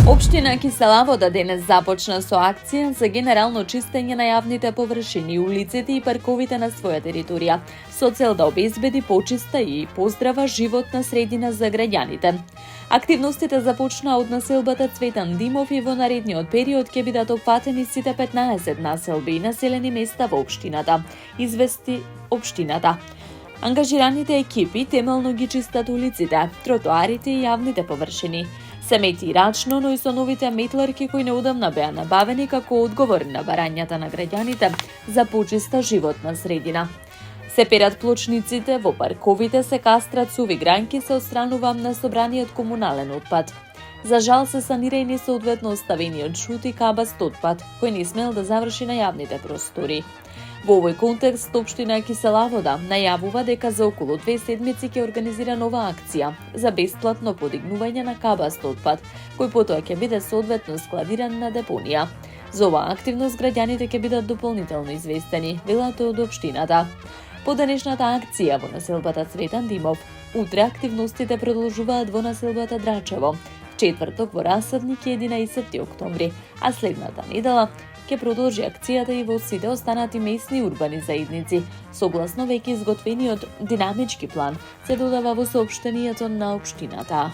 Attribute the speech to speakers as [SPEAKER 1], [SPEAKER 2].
[SPEAKER 1] Општина Кисела Вода денес започна со акција за генерално чистење на јавните површини, улиците и парковите на своја територија, со цел да обезбеди почиста и поздрава животна средина за граѓаните. Активностите започнаа од населбата Цветан Димов и во наредниот период ќе бидат опфатени сите 15 населби и населени места во општината, извести општината. Ангажираните екипи темелно ги чистат улиците, тротоарите и јавните површини. Се мети рачно, но и со новите метларки кои неодамна беа набавени како одговор на барањата на граѓаните за почиста животна средина. Се перат плочниците, во парковите се кастрат суви гранки, се отстранува на собраниот комунален отпад. За жал се санира и несоодветно оставениот жут и кабаст отпад, кој не смел да заврши на јавните простори. Во овој контекст, општина Кисела Вода најавува дека за околу 2 седмици ќе организира нова акција за бесплатно подигнување на кабаст отпад, кој потоа ќе биде соодветно складиран на депонија. За оваа активност граѓаните ќе бидат дополнително известени, велат од општината. По денешната акција во населбата Цветан Димов, утре активностите продолжуваат во населбата Драчево, четврток во Расадник 11 октомври, а следната недела ќе продолжи акцијата и во сите останати месни урбани заедници, согласно веќе изготвениот динамички план, се додава во соопштението на општината.